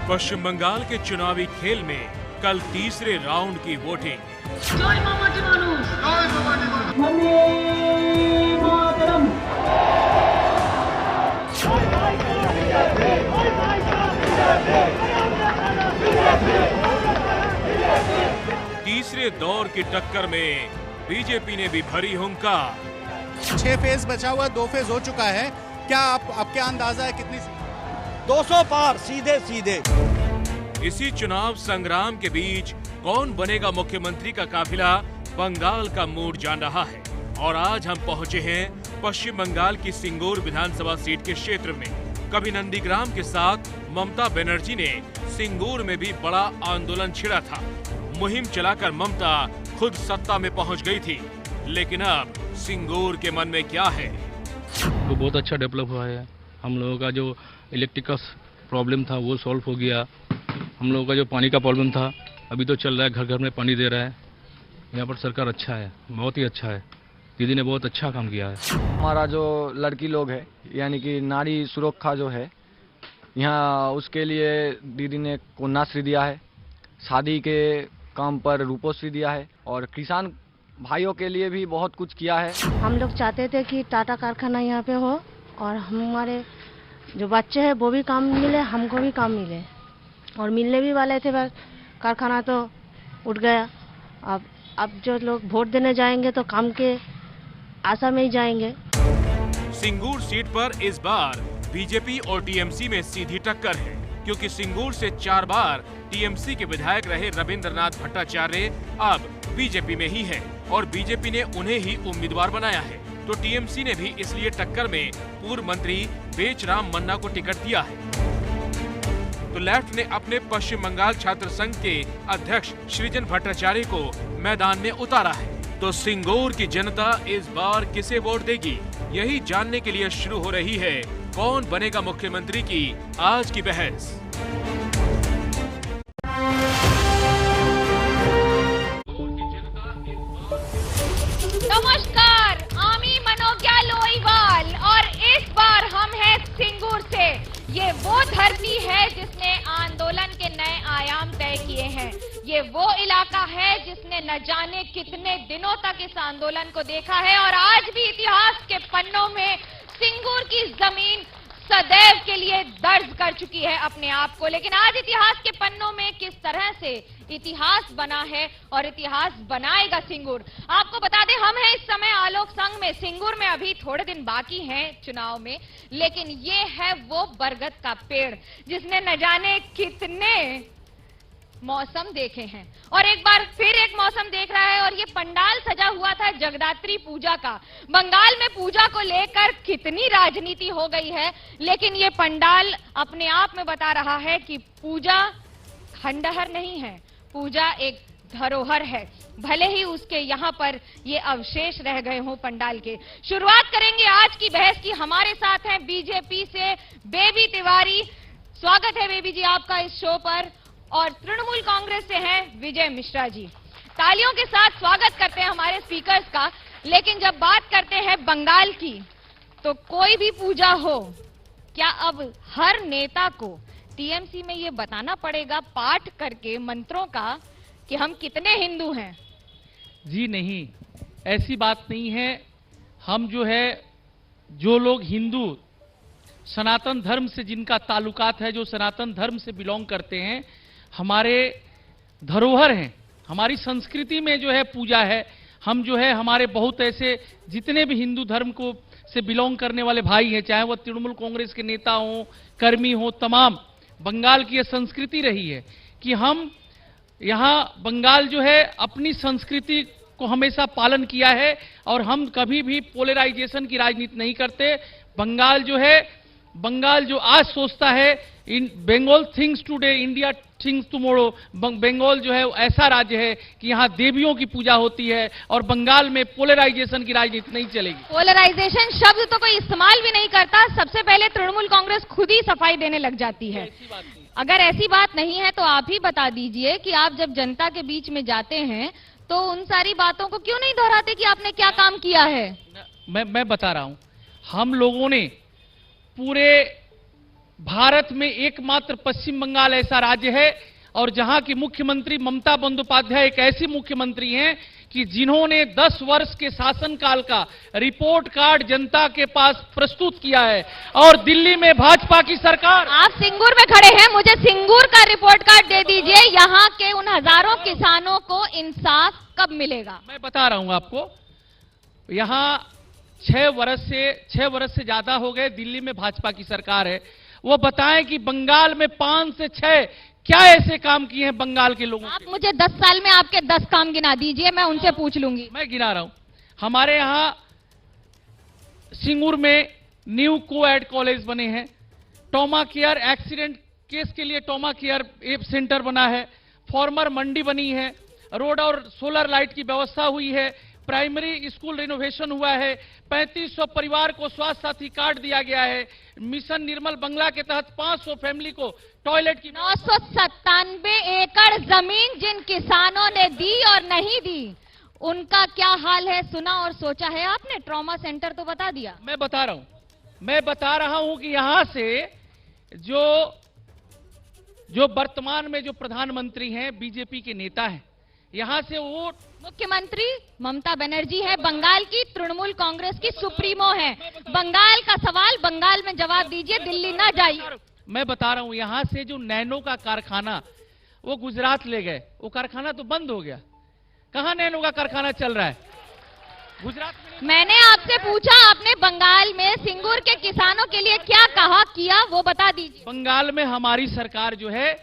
पश्चिम बंगाल के चुनावी खेल में कल तीसरे राउंड की वोटिंग। तीसरे दौर की टक्कर में बीजेपी ने भी भरी हुंकार। 6 फेज बचा हुआ, 2 फेज हो चुका है। क्या आपके अंदाजा है कितनी? 200 पार सीधे सीधे। इसी चुनाव संग्राम के बीच कौन बनेगा मुख्यमंत्री का काफिला बंगाल का मूड जान रहा है। और आज हम पहुंचे हैं पश्चिम बंगाल की सिंगूर विधानसभा सीट के क्षेत्र में। कभी नंदीग्राम के साथ ममता बनर्जी ने सिंगूर में भी बड़ा आंदोलन छिड़ा था। मुहिम चलाकर ममता खुद सत्ता में पहुंच गई थी, लेकिन अब सिंगूर के मन में क्या है? तो बहुत अच्छा डेवलप हुआ है। हम लोगों का जो इलेक्ट्रिक का प्रॉब्लम था वो सॉल्व हो गया। हम लोगों का जो पानी का प्रॉब्लम था अभी तो चल रहा है, घर घर में पानी दे रहा है। यहाँ पर सरकार अच्छा है, बहुत ही अच्छा है। दीदी ने बहुत अच्छा काम किया है। हमारा जो लड़की लोग है यानी कि नारी सुरक्षा जो है यहाँ, उसके लिए दीदी ने कन्याश्री दिया है, शादी के काम पर रूपोश्री दिया है और किसान भाइयों के लिए भी बहुत कुछ किया है। हम लोग चाहते थे कि टाटा कारखाना यहाँ पे हो और हमारे जो बच्चे हैं वो भी काम मिले, हमको भी काम मिले, और मिलने भी वाले थे, बस कारखाना तो उठ गया। अब जो लोग वोट देने जाएंगे तो काम के आशा में ही जाएंगे। सिंगूर सीट पर इस बार बीजेपी और टीएमसी में सीधी टक्कर है, क्योंकि सिंगूर से 4 बार टीएमसी के विधायक रहे रविंद्रनाथ भट्टाचार्य अब बीजेपी में ही है और बीजेपी ने उन्हें ही उम्मीदवार बनाया है। तो टीएमसी ने भी इसलिए टक्कर में पूर्व मंत्री बेचराम मन्ना को टिकट दिया है। तो लेफ्ट ने अपने पश्चिम बंगाल छात्र संघ के अध्यक्ष सृजन भट्टाचार्य को मैदान में उतारा है। तो सिंगूर की जनता इस बार किसे वोट देगी, यही जानने के लिए शुरू हो रही है कौन बनेगा मुख्यमंत्री की आज की बहस। नमस्कार, आमी मनोज्ञा लोईवाल और इस बार हम हैं सिंगूर से। ये वो धरती है जिसने आंदोलन के नए आयाम तय किए हैं। ये वो इलाका है जिसने न जाने कितने दिनों तक इस आंदोलन को देखा है और आज भी इतिहास के पन्नों में सिंगूर की जमीन सदैव के लिए दर्ज कर चुकी है अपने आप को। लेकिन आज इतिहास के पन्नों में किस तरह से इतिहास बना है और इतिहास बनाएगा सिंगूर। आपको बता दें, हम हैं इस समय आलोक संघ में। सिंगूर में अभी थोड़े दिन बाकी हैं चुनाव में, लेकिन ये है वो बरगद का पेड़ जिसने न जाने कितने मौसम देखे हैं और एक बार फिर एक मौसम देख रहा है। और ये पंडाल सजा हुआ था जगदात्री पूजा का। बंगाल में पूजा को लेकर कितनी राजनीति हो गई है, लेकिन ये पंडाल अपने आप में बता रहा है कि पूजा खंडहर नहीं है, पूजा एक धरोहर है, भले ही उसके यहाँ पर ये अवशेष रह गए हों पंडाल के। शुरुआत करेंगे आज की बहस की। हमारे साथ हैं बीजेपी से बेबी तिवारी। स्वागत है बेबी जी आपका इस शो पर। और तृणमूल कांग्रेस से हैं विजय मिश्रा जी। तालियों के साथ स्वागत करते हैं हमारे स्पीकर्स का। लेकिन जब बात करते हैं बंगाल की, तो कोई भी पूजा हो, क्या अब हर नेता को टीएमसी में ये बताना पड़ेगा पाठ करके मंत्रों का कि हम कितने हिंदू हैं? जी नहीं, ऐसी बात नहीं है। हम जो लोग हिंदू सनातन धर्म से जिनका ताल्लुकात है, जो सनातन धर्म से बिलोंग करते हैं, हमारे धरोहर हैं, हमारी संस्कृति में पूजा है। हम हमारे बहुत ऐसे जितने भी हिंदू धर्म को से बिलोंग करने वाले भाई हैं, चाहे वो तृणमूल कांग्रेस के नेता हों, कर्मी हों, तमाम बंगाल की यह संस्कृति रही है कि हम यहाँ बंगाल अपनी संस्कृति को हमेशा पालन किया है और हम कभी भी पोलराइजेशन की राजनीति नहीं करते। बंगाल जो आज सोचता है, Bengal things today, India things tomorrow. Bengal ऐसा राज्य है कि यहाँ देवियों की पूजा होती है और बंगाल में पोलराइजेशन की राजनीति नहीं चलेगी। पोलराइजेशन शब्द तो कोई इस्तेमाल भी नहीं करता। सबसे पहले तृणमूल कांग्रेस खुद ही सफाई देने लग जाती है। अगर ऐसी बात नहीं है तो आप ही बता दीजिए कि आप जब जनता के बीच में जाते हैं तो उन सारी बातों को क्यों नहीं दोहराते कि आपने क्या काम किया है? मैं बता रहा हूं, हम लोगों ने पूरे भारत में एकमात्र पश्चिम बंगाल ऐसा राज्य है और जहां की मुख्यमंत्री ममता बंदोपाध्याय एक ऐसी मुख्यमंत्री हैं कि जिन्होंने 10 वर्ष के शासनकाल का रिपोर्ट कार्ड जनता के पास प्रस्तुत किया है। और दिल्ली में भाजपा की सरकार, आप सिंगूर में खड़े हैं, मुझे सिंगूर का रिपोर्ट कार्ड दे दीजिए। यहाँ के उन हजारों किसानों को इंसाफ कब मिलेगा? मैं बता रहा हूं आपको, यहां 6 वर्ष से ज्यादा हो गए दिल्ली में भाजपा की सरकार है। वो बताएं कि बंगाल में 5 से 6 क्या ऐसे काम किए हैं बंगाल के लोगों आप मुझे 10 साल में आपके 10 काम गिना दीजिए, मैं उनसे पूछ लूंगी। मैं गिना रहा हूं। हमारे यहां सिंगूर में न्यू को-एड कॉलेज बने हैं, ट्रॉमा केयर एक्सीडेंट केस के लिए ट्रॉमा केयर सेंटर बना है, फॉर्मर मंडी बनी है, रोड और सोलर लाइट की व्यवस्था हुई है, प्राइमरी स्कूल रिनोवेशन हुआ है, 3500 परिवार को स्वास्थ्य साथी कार्ड दिया गया है, मिशन निर्मल बंगला के तहत 500 फैमिली को टॉयलेट की 997 एकड़ जमीन जिन किसानों ने दी और नहीं दी, उनका क्या हाल है सुना और सोचा है आपने? ट्रॉमा सेंटर तो बता दिया। मैं बता रहा हूं कि यहां से जो वर्तमान में जो प्रधानमंत्री हैं बीजेपी के नेता हैं, यहां से वो मुख्यमंत्री ममता बनर्जी है, बंगाल की तृणमूल कांग्रेस की सुप्रीमो है। बंगाल का सवाल बंगाल में जवाब दीजिए, दिल्ली ना जाइए। मैं बता रहा हूं, यहां से जो नैनो का कारखाना वो गुजरात ले गए, वो कारखाना तो बंद हो गया। कहां नैनो का कारखाना चल रहा है? गुजरात में। मैंने आपसे पूछा, आपने बंगाल में सिंगूर के किसानों के लिए क्या कहा किया, वो बता दीजिए। बंगाल में हमारी सरकार जो है,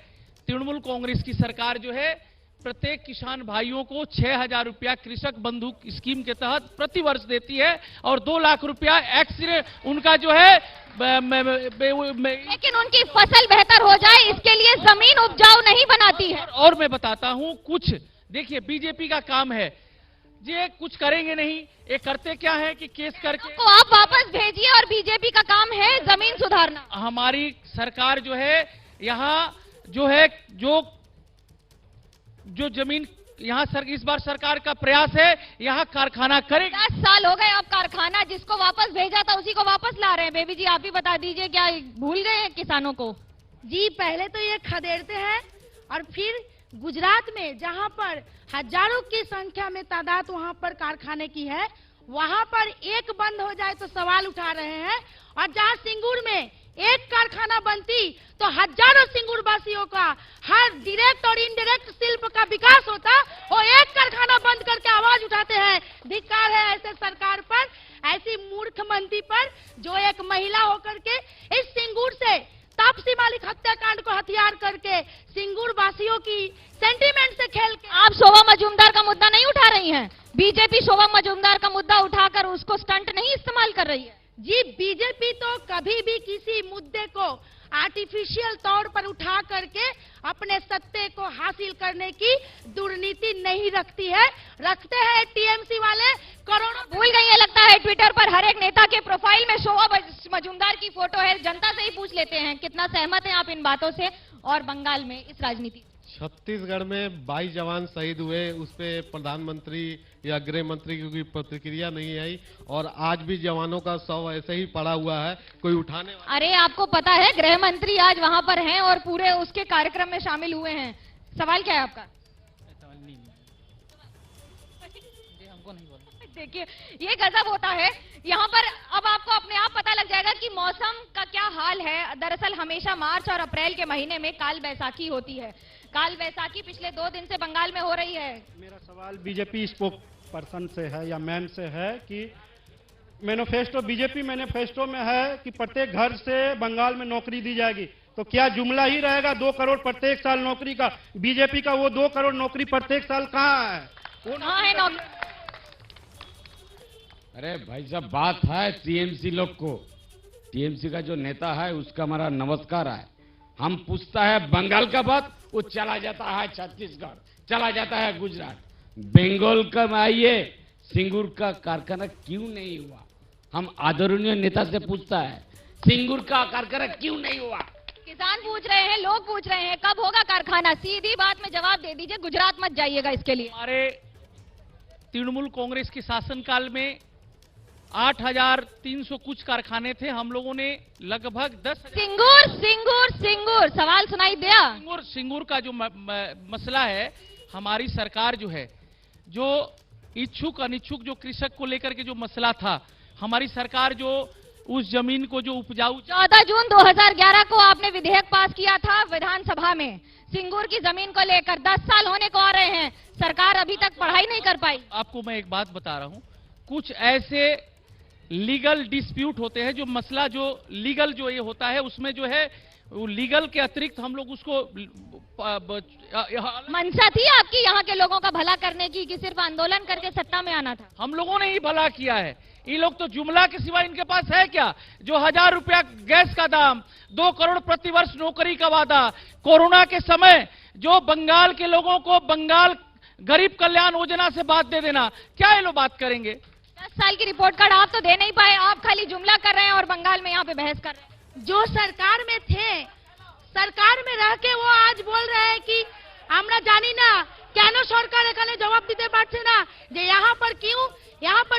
तृणमूल कांग्रेस की सरकार जो है, प्रत्येक किसान भाइयों को 6000 रुपया कृषक बंधु स्कीम के तहत प्रति वर्ष देती है और 2 लाख रुपया एक्सीडेंट उनका जो है लेकिन उनकी फसल बेहतर हो जाए इसके लिए जमीन उपजाऊ नहीं बनाती है। और मैं बताता हूं कुछ, देखिए बीजेपी का काम है, ये कुछ करेंगे नहीं, ये करते क्या है कि केस करके तो आप वापस भेजिए और बीजेपी का काम है जमीन सुधारना। हमारी सरकार जो है यहाँ जो है जो जमीन यहाँ इस बार सरकार का प्रयास है यहाँ कारखाना करेगी। 10 साल हो गए अब कारखाना जिसको वापस भेजा था उसी को वापस ला रहे हैं। बेबी जी आप ही बता दीजिए, क्या भूल गए हैं किसानों को? जी पहले तो ये खदेड़ते हैं और फिर गुजरात में जहां पर हजारों की संख्या में तादाद वहां पर कारखाने की है, वहां पर एक बंद हो जाए तो सवाल उठा रहे हैं। और जहां सिंगूर में एक कारखाना बनती तो हजारों सिंगूर वासियों का हर डायरेक्ट और इनडायरेक्ट शिल्प का विकास होता, वो एक कारखाना बंद करके आवाज उठाते हैं। धिक्कार है ऐसे सरकार पर, ऐसी मूर्ख मंत्री पर जो एक महिला होकर के इस सिंगूर से तापसी मालिक हत्याकांड को हथियार करके सिंगूर वासियों की सेंटीमेंट से खेल के। आप शोभा मजूमदार का मुद्दा नहीं उठा रही हैं? बीजेपी शोभा मजूमदार का मुद्दा उठाकर उसको स्टंट नहीं इस्तेमाल कर रही है? जी बीजेपी तो कभी भी किसी मुद्दे को आर्टिफिशियल तौर पर उठा करके अपने सत्ते को हासिल करने की दुर्नीति नहीं रखती है। रखते हैं टीएमसी वाले करोड़ों। भूल गई है लगता है, ट्विटर पर हर एक नेता के प्रोफाइल में शोभा मजूमदार की फोटो है। जनता से ही पूछ लेते हैं कितना सहमत हैं आप इन बातों से और बंगाल में इस राजनीति? छत्तीसगढ़ में 22 जवान शहीद हुए, उस पर प्रधानमंत्री या गृह मंत्री की कोई प्रतिक्रिया नहीं आई और आज भी जवानों का शव ऐसे ही पड़ा हुआ है, कोई उठाने वाला। अरे आपको पता है गृह मंत्री आज वहां पर हैं और पूरे उसके कार्यक्रम में शामिल हुए हैं। सवाल क्या है आपका? हमको नहीं बोला। देखिए ये गजब होता है यहाँ पर। अब आपको अपने आप पता लग जाएगा कि मौसम का क्या हाल है। दरअसल हमेशा मार्च और अप्रैल के महीने में काल बैसाखी होती है। काल बैसाखी पिछले 2 दिन से बंगाल में हो रही है। मेरा सवाल बीजेपी स्पोक पर्सन से है या मैम से है कि मैनिफेस्टो, बीजेपी मैनिफेस्टो में है कि प्रत्येक घर से बंगाल में नौकरी दी जाएगी, तो क्या जुमला ही रहेगा 2 करोड़ प्रत्येक साल नौकरी का? बीजेपी का वो 2 करोड़ नौकरी प्रत्येक साल कहाँ है? वो कहाँ है नौकरी? अरे भाई साहब, बात है टीएमसी लोग को, टीएमसी का जो नेता है उसका हमारा नमस्कार है। हम पूछता है बंगाल का बात, वो चला जाता है छत्तीसगढ़, चला जाता है गुजरात। बंगाल का आइए, सिंगूर का कारखाना क्यों नहीं हुआ? हम आदरणीय नेता से पूछता है सिंगूर का कारखाना क्यों नहीं हुआ? किसान पूछ रहे हैं, लोग पूछ रहे हैं कब होगा कारखाना? सीधी बात में जवाब दे दीजिए, गुजरात मत जाइएगा इसके लिए। हमारे तृणमूल कांग्रेस के शासनकाल में 8,300 कुछ कारखाने थे, हम लोगों ने लगभग 10 सिंगूर सवाल सुनाई दिया। सिंगूर का जो मसला है, हमारी सरकार जो है, जो इच्छुक अनिच्छुक जो कृषक को लेकर के जो मसला था, हमारी सरकार जो उस जमीन को जो उपजाऊ 14 जून 2011 को आपने विधेयक पास किया था विधानसभा में सिंगूर की जमीन को लेकर। 10 साल होने को आ रहे हैं, सरकार अभी तक पढ़ाई नहीं कर पाई। आपको मैं एक बात बता रहा हूं, कुछ ऐसे लीगल डिस्प्यूट होते हैं, जो मसला जो लीगल जो ये होता है, उसमें जो है वो लीगल के अतिरिक्त हम लोग उसको मंशा थी आपकी यहाँ के लोगों का भला करने की, कि सिर्फ आंदोलन करके सत्ता में आना था? हम लोगों ने ही भला किया है। ये लोग तो जुमला के सिवा इनके पास है क्या? जो 1000 रुपया गैस का दाम, 2 करोड़ प्रतिवर्ष नौकरी का वादा, कोरोना के समय जो बंगाल के लोगों को बंगाल गरीब कल्याण योजना से बात दे देना, क्या ये लोग बात करेंगे? 10 साल की रिपोर्ट कार्ड आप तो दे नहीं पाए, आप खाली जुमला कर रहे हैं और बंगाल में यहाँ पे बहस कर रहे हैं। जो सरकार में थे, सरकार में रह के वो आज बोल रहे हैं कि আমরা জানি না কেন সরকার এখানে জবাব দিতে পারছে না যে यहाँ पर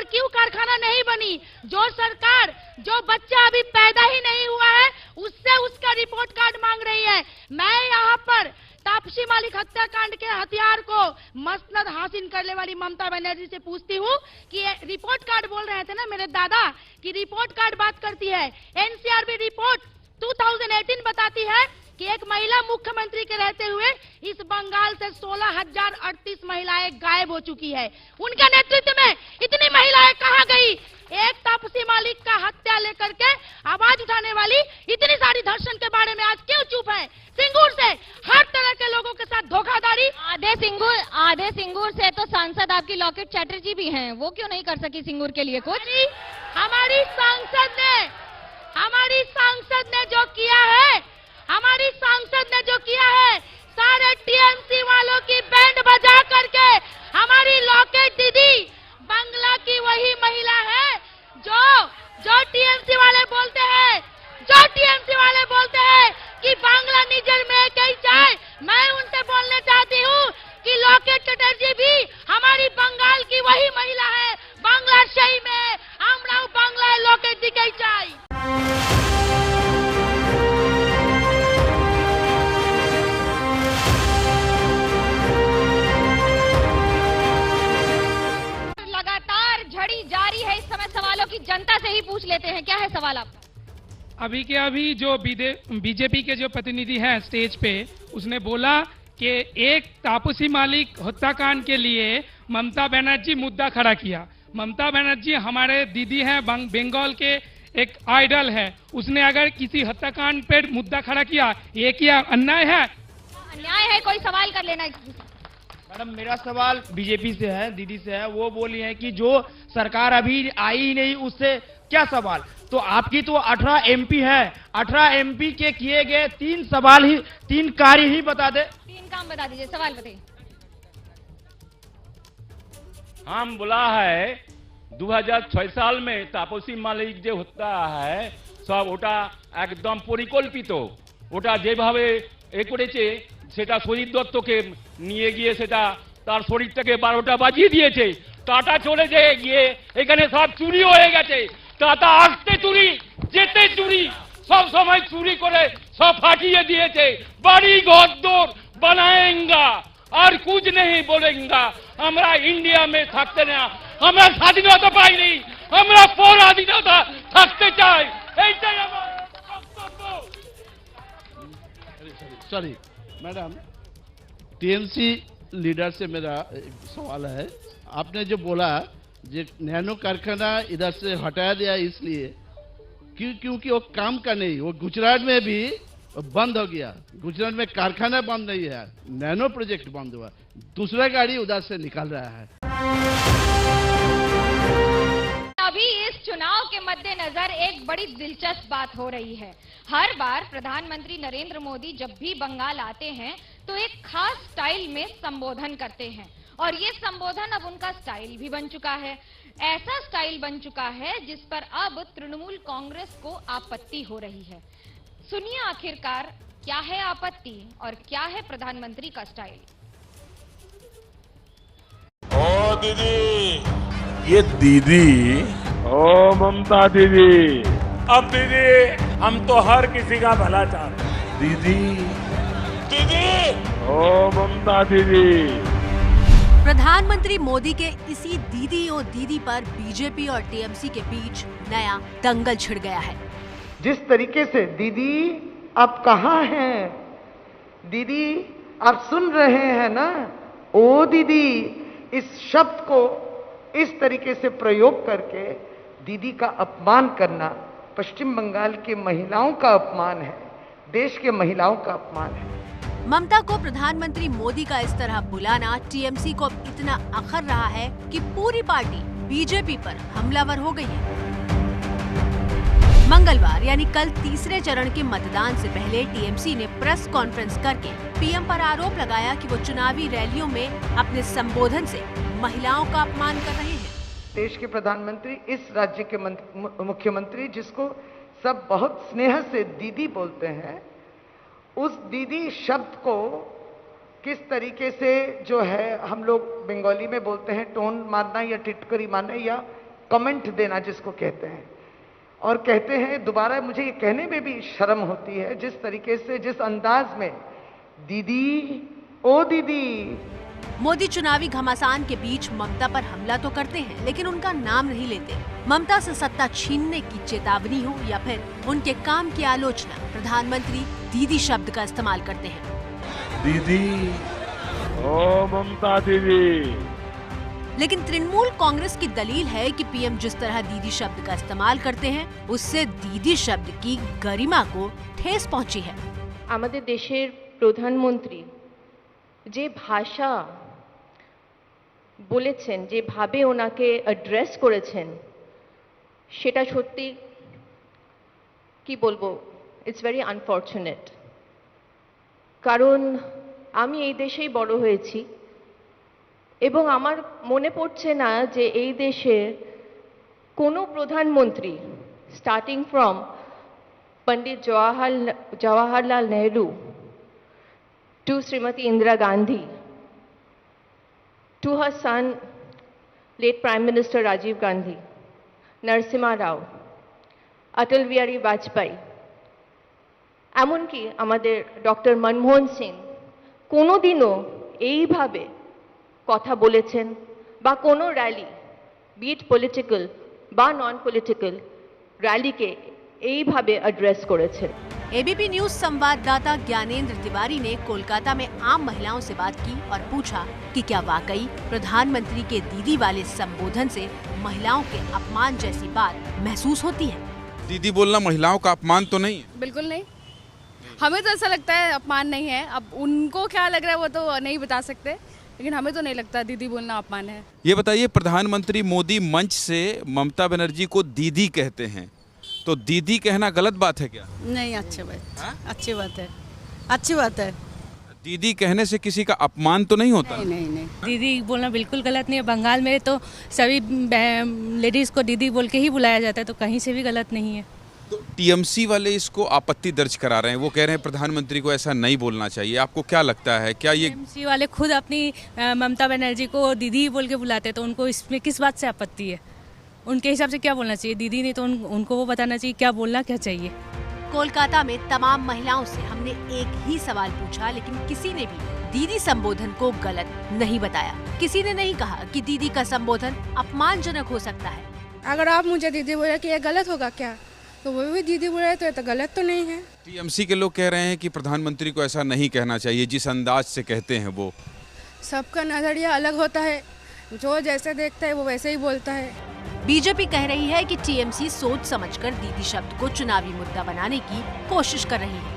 क्यों कारखाना नहीं बनी। जो सरकार जो बच्चा अभी पैदा ही नहीं हुआ है उससे उसका रिपोर्ट कार्ड मांग रही है। मैं यहाँ पर तापसी मालिक हत्याकांड के हथियार को मसनद हासिल करने वाली ममता बनर्जी से पूछती हूँ कि रिपोर्ट कार्ड बोल रहे थे ना मेरे दादा कि रिपोर्ट कार्ड बात करती है। एनसीआरबी रिपोर्ट 2018 बताती है कि एक महिला मुख्यमंत्री के रहते हुए इस बंगाल से 16,038 महिलाएं गायब हो चुकी है। उनके नेतृत्व में इतनी महिलाएं कहां गई? एक तापसी मालिक का हत्या लेकर के आवाज उठाने वाली इतनी सारी धर्षण के बारे में आज क्यों चुप है? सिंगूर से हर तरह के लोगों के साथ धोखाधड़ी। आधे सिंगूर से तो सांसद आपकी लॉकेट चैटर्जी भी हैं, वो क्यों नहीं कर सकी सिंगूर के लिए कुछ? हमारी सांसद ने जो किया है, हमारी सांसद ने जो किया है, सारे टीएमसी वालों की बैंड बजा करके हमारी लॉकेट दीदी बंगला की वही महिला है जो टीएमसी वाले बोलते हैं कि बांग्ला निजर में कहीं जाए। मैं उनसे बोलना चाहती हूँ कि लॉकेट चटर्जी भी हमारी बंगाल की वही महिला है। बांग्ला शही में আমরা বাংলায় লকেট দিকেই চাই। लगातार झड़ी जारी है, इस समय सवालों की जनता से ही पूछ लेते हैं। क्या है सवाल आपका? अभी के अभी जो बीजेपी के जो प्रतिनिधि हैं स्टेज पे, उसने बोला कि एक तापसी मालिक हत्याकांड के लिए ममता बनर्जी मुद्दा खड़ा किया। ममता बनर्जी हमारे दीदी हैं, बंगाल के एक आइडल है, उसने अगर किसी हत्याकांड पर मुद्दा खड़ा किया, ये क्या अन्याय है? अन्याय है, कोई सवाल कर लेना। मैडम मेरा सवाल बीजेपी से है, दीदी से है। वो बोली है कि जो सरकार अभी आई ही नहीं उससे क्या सवाल? तो आपकी तो 18 एमपी है, 18 एमपी के किए गए 3 कार्य ही बता दे। 3 काम बता दीजिए, सवाल बताइए। हम बोला है 2006 साल में तापसी मालिक जो होता है सब ওটা একদম পরিকল্পিত, ওটা যেভাবে করেছে সেটা শরীর দত্তকে নিয়ে গিয়ে সেটা তার শরীরটাকে 12টা বাজিয়ে দিয়েছে। টাটা চলে গিয়ে এখানে সব চুরি হয়ে গেছে। টাটা আসতে চুরি, যেতে চুরি, সব সময় চুরি করে সব ফাটিয়ে দিয়েছে। বাড়ি ঘর দোর বানাएंगा और कुछ नहीं बोलेंगा। हमरा इंडिया में থাকতে না, আমরা স্বাধীনতা পাইনি, আমরা পরাধীনতা থাকতে চাই, এইটাই আমার বক্তব্য। सॉरी मैडम, टीएमसी लीडर से मेरा सवाल है। आपने जो बोला जो नैनो कारखाना इधर से हटाया दिया इसलिए क्योंकि वो काम का नहीं, वो गुजरात में भी बंद हो गया। गुजरात में कारखाना बंद नहीं है, नैनो प्रोजेक्ट बंद हुआ, दूसरा गाड़ी उधर से निकल रहा है। अभी इस चुनाव के मद्देनजर एक बड़ी दिलचस्प बात हो रही है। हर बार प्रधानमंत्री नरेंद्र मोदी जब भी बंगाल आते हैं तो एक खास स्टाइल में संबोधन करते हैं, और ये संबोधन अब उनका स्टाइल भी बन चुका है। ऐसा स्टाइल बन चुका है जिस पर अब तृणमूल कांग्रेस को आपत्ति हो रही है। सुनिए आखिरकार क्या है आपत्ति और क्या है प्रधानमंत्री का स्टाइल। ओ दीदी, ये दीदी ओ ममता दीदी, अब दीदी हम तो हर किसी का भला चाहते हैं। दीदी, दीदी, ओ ममता दीदी। प्रधानमंत्री मोदी के इसी दीदी और दीदी पर बीजेपी और टीएमसी के बीच नया दंगल छिड़ गया है। जिस तरीके से दीदी आप कहाँ हैं, दीदी आप सुन रहे हैं ना, ओ दीदी, इस शब्द को इस तरीके से प्रयोग करके दीदी का अपमान करना पश्चिम बंगाल की महिलाओं का अपमान है, देश के महिलाओं का अपमान है। ममता को प्रधानमंत्री मोदी का इस तरह बुलाना टीएमसी को अब इतना अखर रहा है कि पूरी पार्टी बीजेपी पर हमलावर हो गई है। मंगलवार यानी कल तीसरे चरण के मतदान से पहले टीएमसी ने प्रेस कॉन्फ्रेंस करके पीएम पर आरोप लगाया कि वो चुनावी रैलियों में अपने संबोधन से महिलाओं का अपमान कर रहे हैं। देश के प्रधानमंत्री, इस राज्य के मुख्यमंत्री, जिसको सब बहुत स्नेह से दीदी बोलते हैं, उस दीदी शब्द को किस तरीके से जो है हम लोग बंगाली में बोलते हैं टोन मारना या टिटकरी मारना या कमेंट देना जिसको कहते हैं, और कहते हैं दोबारा, मुझे ये कहने में भी शर्म होती है, जिस तरीके से, जिस अंदाज में दीदी, ओ दीदी। मोदी चुनावी घमासान के बीच ममता पर हमला तो करते हैं, लेकिन उनका नाम नहीं लेते। ममता से सत्ता छीनने की चेतावनी हो या फिर उनके काम की आलोचना, प्रधानमंत्री दीदी शब्द का इस्तेमाल करते हैं। दीदी, ओ ममता दीदी। लेकिन तृणमूल कांग्रेस की दलील है कि पीएम जिस तरह दीदी शब्द का इस्तेमाल करते हैं, उससे दीदी शब्द की गरिमा को ठेस पहुंची है। আমাদের দেশের প্রধানমন্ত্রী যে ভাষা বলেছেন, যেভাবে ওনাকে অ্যাড্রেস করেছেন, সেটা সত্যি কি বলবো, ইটস ভেরি আনফর্চুনেট। কারণ আমি এই দেশেই বড় হয়েছি এবং আমার মনে পড়ছে না যে এই দেশের কোনো প্রধানমন্ত্রী starting from Pandit Jawaharlal Nehru to Srimati Indira Gandhi to her son late Prime Minister Rajiv Gandhi, Narasimha Rao, Atal Bihari Vajpayee, এমনকি আমাদের ডক্টর মনমোহন সিং কোনোদিনও এইভাবে কথা বলেছেন বা কোনো র্যালি, বিট পলিটিক্যাল বা নন পলিটিক্যাল র্যালিকে এইভাবে অ্যাড্রেস করেছেন। एबीपी न्यूज संवाददाता ज्ञानेंद्र तिवारी ने कोलकाता में आम महिलाओं से बात की और पूछा कि क्या वाकई प्रधानमंत्री के दीदी वाले संबोधन से महिलाओं के अपमान जैसी बात महसूस होती है। दीदी बोलना महिलाओं का अपमान तो नहीं है? बिल्कुल नहीं, हमें तो ऐसा लगता है अपमान नहीं है। अब उनको क्या लग रहा है वो तो नहीं बता सकते, लेकिन हमें तो नहीं लगता दीदी बोलना अपमान है। ये बताइए, प्रधानमंत्री मोदी मंच से ममता बनर्जी को दीदी कहते हैं, तो दीदी कहना गलत बात है क्या? नहीं, अच्छी बात, अच्छी बात है, अच्छी बात है। दीदी कहने से किसी का अपमान तो नहीं होता? नहीं, दीदी बोलना बिल्कुल गलत नहीं है। बंगाल में तो सभी लेडीज को दीदी बोल के ही बुलाया जाता है, तो कहीं से भी गलत नहीं है। तो टीएमसी वाले इसको आपत्ति दर्ज करा रहे हैं, वो कह रहे हैं प्रधानमंत्री को ऐसा नहीं बोलना चाहिए। आपको क्या लगता है, क्या ये टीएमसी वाले खुद अपनी ममता बनर्जी को दीदी बोल के बुलाते हैं, तो उनको इसमें किस बात से आपत्ति है? उनके हिसाब से क्या बोलना चाहिए? दीदी ने तो उनको वो बताना चाहिए क्या बोलना क्या चाहिए। कोलकाता में तमाम महिलाओं से हमने एक ही सवाल पूछा, लेकिन किसी ने भी दीदी संबोधन को गलत नहीं बताया। किसी ने नहीं कहा कि दीदी का संबोधन अपमानजनक हो सकता है। अगर आप मुझे दीदी बोले कि ये गलत होगा क्या, तो वो भी दीदी बोले तो ये तो गलत तो नहीं है। टीएमसी के लोग कह रहे हैं कि प्रधानमंत्री को ऐसा नहीं कहना चाहिए, जिस अंदाज से कहते हैं वो। सबका नजरिया अलग होता है, जो जैसे देखता है वो वैसे ही बोलता है। बीजेपी कह रही है कि टीएमसी सोच समझकर दीदी शब्द को चुनावी मुद्दा बनाने की कोशिश कर रही है।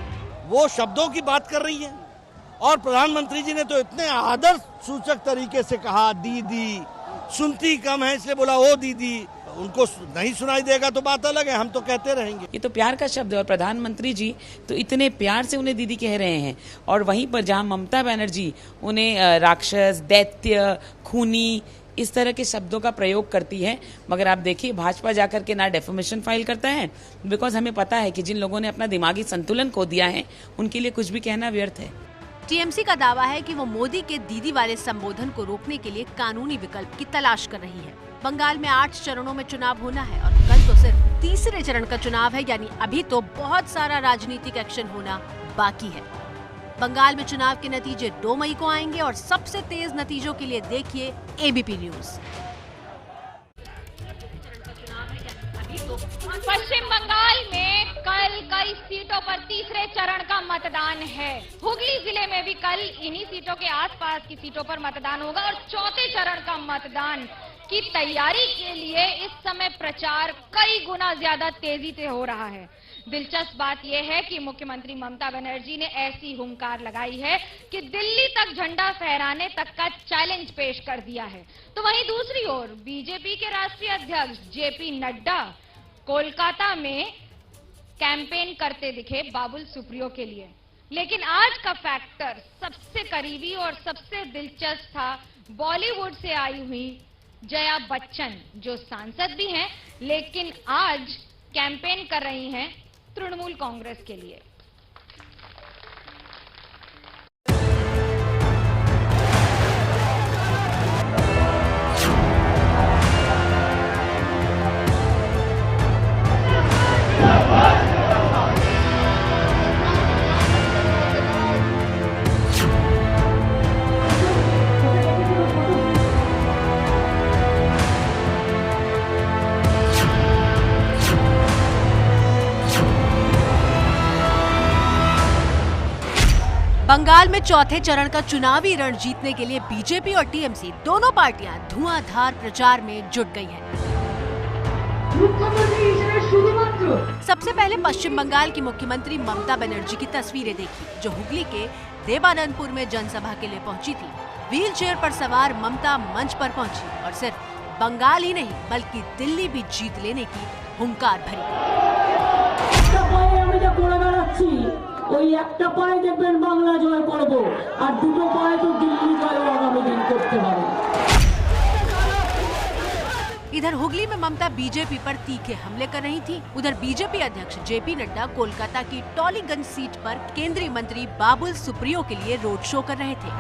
वो शब्दों की बात कर रही है और प्रधानमंत्री जी ने तो इतने आदर सूचक तरीके से कहा दीदी, सुनती कम है इसलिए बोला ओ दीदी। उनको नहीं सुनाई देगा तो बात अलग है, हम तो कहते रहेंगे। ये तो प्यार का शब्द है और प्रधानमंत्री जी तो इतने प्यार से उन्हें दीदी कह रहे हैं, और वहीं पर जहां ममता बनर्जी उन्हें राक्षस, दैत्य, खूनी इस तरह के शब्दों का प्रयोग करती है। मगर आप देखिए, भाजपा जाकर के ना डेफेमेशन फाइल करता है, बिकॉज हमें पता है कि जिन लोगों ने अपना दिमागी संतुलन खो दिया है उनके लिए कुछ भी कहना व्यर्थ है। टीएमसी का दावा है कि वो मोदी के दीदी वाले संबोधन को रोकने के लिए कानूनी विकल्प की तलाश कर रही है। बंगाल में 8 चरणों में चुनाव होना है और कल तो सिर्फ तीसरे चरण का चुनाव है, यानी अभी तो बहुत सारा राजनीतिक एक्शन होना बाकी है। बंगाल में चुनाव के नतीजे 2 मई को आएंगे और सबसे तेज नतीजों के लिए देखिए एबीपी न्यूज। पश्चिम बंगाल में कल कई सीटों पर तीसरे चरण का मतदान है। हुगली जिले में भी कल इन्हीं सीटों के आसपास की सीटों पर मतदान होगा और चौथे चरण का मतदान की तैयारी के लिए इस समय प्रचार कई गुना ज्यादा तेजी से हो रहा है। दिलचस्प बात यह है कि मुख्यमंत्री ममता बनर्जी ने ऐसी हुंकार लगाई है कि दिल्ली तक झंडा फहराने तक का चैलेंज पेश कर दिया है। तो वहीं दूसरी ओर बीजेपी के राष्ट्रीय अध्यक्ष जेपी नड्डा कोलकाता में कैंपेन करते दिखे बाबुल सुप्रियो के लिए। लेकिन आज का फैक्टर सबसे करीबी और सबसे दिलचस्प था बॉलीवुड से आई हुई जया बच्चन, जो सांसद भी हैं लेकिन आज कैंपेन कर रही हैं तृणमूल कांग्रेस के लिए। बंगाल में चौथे चरण का चुनावी रण जीतने के लिए बीजेपी और टीएमसी दोनों पार्टियां धुआंधार प्रचार में जुट गई हैं। सबसे पहले पश्चिम बंगाल की मुख्यमंत्री ममता बनर्जी की तस्वीरें देखी, जो हुगली के देवानंदपुर में जनसभा के लिए पहुंची थी। व्हील चेयर पर सवार ममता मंच पर पहुंची और सिर्फ बंगाल ही नहीं बल्कि दिल्ली भी जीत लेने की हुंकार भरी। ওই একটা পায়ে দেখবেন বাংলা জয় করব আর দুটো পায়ে তো দিল্লি জয় আগামী দিন করতে পারে। इधर हुगली में ममता बीजेपी पर तीखे हमले कर रही थी। उधर बीजेपी अध्यक्ष जेपी नड्डा कोलकाता की टॉलीगंज सीट पर केंद्रीय मंत्री बाबुल सुप्रियो के लिए रोड शो कर रहे थे।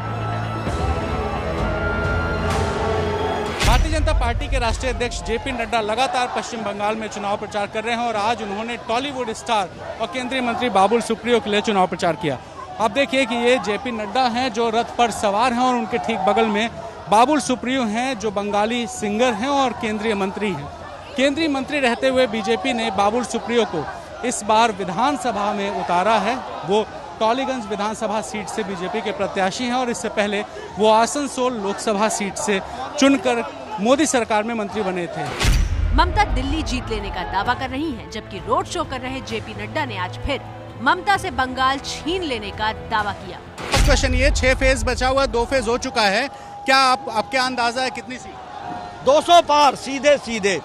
भारतीय जनता पार्टी के राष्ट्रीय अध्यक्ष जेपी नड्डा लगातार पश्चिम बंगाल में चुनाव प्रचार कर रहे हैं और आज उन्होंने टॉलीवुड स्टार और केंद्रीय मंत्री बाबुल सुप्रियो के लिए चुनाव प्रचार किया। आप देखिए कि ये जेपी नड्डा हैं जो रथ पर सवार हैं और उनके ठीक बगल में बाबुल सुप्रियो हैं जो बंगाली सिंगर हैं और केंद्रीय मंत्री हैं। केंद्रीय मंत्री रहते हुए बीजेपी ने बाबुल सुप्रियो को इस बार विधानसभा में उतारा है। वो टॉलीगंज विधानसभा सीट से बीजेपी के प्रत्याशी हैं और इससे पहले वो आसनसोल लोकसभा सीट से चुनकर मोदी सरकार में मंत्री बने थे। ममता दिल्ली जीत लेने का दावा कर रही हैं, जबकि रोड शो कर रहे जेपी नड्डा ने आज फिर ममता से बंगाल छीन लेने का दावा किया। क्वेश्चन ये 6 फेज बचा हुआ, 2 फेज हो चुका है, क्या आपके अंदाजा है कितनी सीट? 200 पार सीधे सीधे।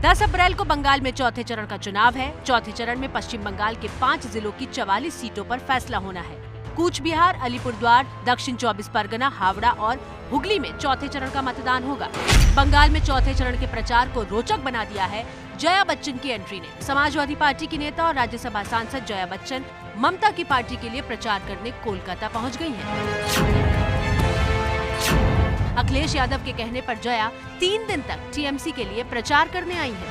10 अप्रैल को बंगाल में चौथे चरण का चुनाव है। चौथे चरण में पश्चिम बंगाल के 5 जिलों की 44 सीटों पर फैसला होना है। कूच बिहार, अलीपुरद्वार, दक्षिण 24 परगना, हावड़ा और हुगली में चौथे चरण का मतदान होगा। बंगाल में चौथे चरण के प्रचार को रोचक बना दिया है जया बच्चन की एंट्री ने। समाजवादी पार्टी की नेता और राज्यसभा सांसद जया बच्चन ममता की पार्टी के लिए प्रचार करने कोलकाता पहुंच गई हैं। अखिलेश यादव के कहने पर जया 3 दिन तक टीएमसी के लिए प्रचार करने आई है।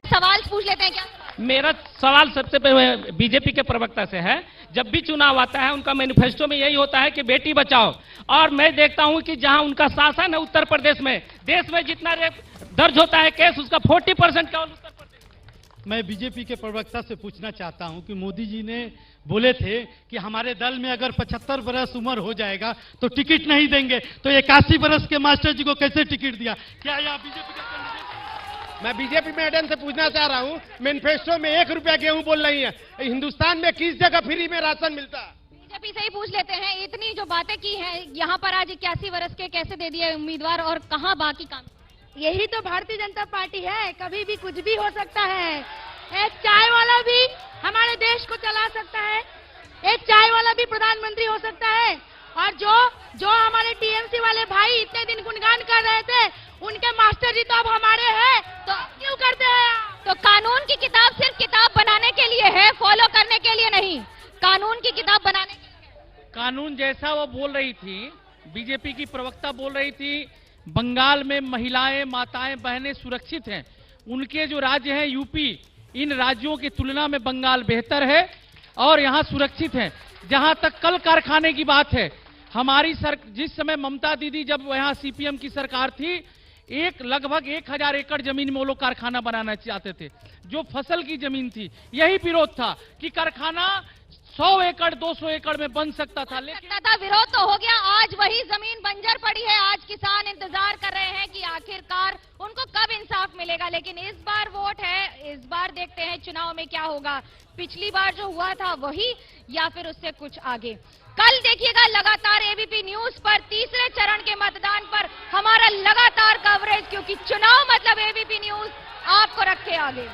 सवाल पूछ लेते हैं क्या? मेरा सवाल सबसे पहले बीजेपी के प्रवक्ता से है। जब भी चुनाव आता है उनका मैनिफेस्टो में यही होता है कि बेटी बचाओ, और मैं देखता हूं कि जहां उनका शासन है उत्तर प्रदेश में, देश में जितना रेप दर्ज होता है केस उसका 40% केवल उत्तर प्रदेश। मैं बीजेपी के प्रवक्ता से पूछना चाहता हूं कि मोदी जी ने बोले थे कि हमारे दल में अगर 75 बरस उम्र हो जाएगा तो टिकट नहीं देंगे, तो 81 बरस के मास्टर जी को कैसे टिकट दिया? क्या यह बीजेपी का? मैं बीजेपी मैडम से पूछना चाह रहा हूँ, मैनिफेस्टो में 1 रुपया गेहूं बोल रही है, हिंदुस्तान में किस जगह फ्री में राशन मिलता है? बीजेपी से ही पूछ लेते हैं। इतनी जो बातें की हैं, यहाँ पर आज 81 वर्ष के कैसे दे दिए उम्मीदवार और कहाँ बाकी काम? यही तो भारतीय जनता पार्टी है, कभी भी कुछ भी हो सकता है। एक चाय वाला भी हमारे देश को चला सकता है, एक चाय वाला भी प्रधानमंत्री हो सकता है। और जो हमारे टीएमसी वाले भाई इतने दिन गुणगान कर रहे थे, उनके मास्टर जी तो अब हमारे हैं, तो क्यों करते हैं? तो कानून की किताब सिर्फ किताब बनाने के लिए है, फॉलो करने के लिए नहीं। कानून की किताब बनाने के लिए। कानून जैसा वो बोल रही थी, बीजेपी की प्रवक्ता बोल रही थी बंगाल में महिलाएं, माताएं, बहनें सुरक्षित हैं। उनके जो राज्य हैं यूपी, इन राज्यों की तुलना में बंगाल बेहतर है और यहां सुरक्षित है। जहां तक कल कारखाने की बात है, हमारी जिस समय ममता दीदी जब यहां सीपीएम की सरकार थी, लगभग 1000 एकड़ जमीन में वो लोग कारखाना बनाना चाहते थे, जो फसल की जमीन थी। यही विरोध था कि कारखाना 100 एकड़ 200 एकड़ में बन सकता था, लेकिन विरोध तो हो गया। आज वही जमीन बंजर पड़ी है। आज किसान इंतजार कर रहे हैं कि आखिरकार उनको कब इंसाफ मिलेगा। लेकिन इस बार वोट है, इस बार देखते हैं चुनाव में क्या होगा। पिछली बार जो हुआ था वही या फिर उससे कुछ आगे। कल देखिएगा लगातार एबीपी न्यूज पर तीसरे चरण के मतदान पर हमारा लगातार कवरेज, क्योंकि चुनाव मतलब एबीपी न्यूज आपको रखे आगे।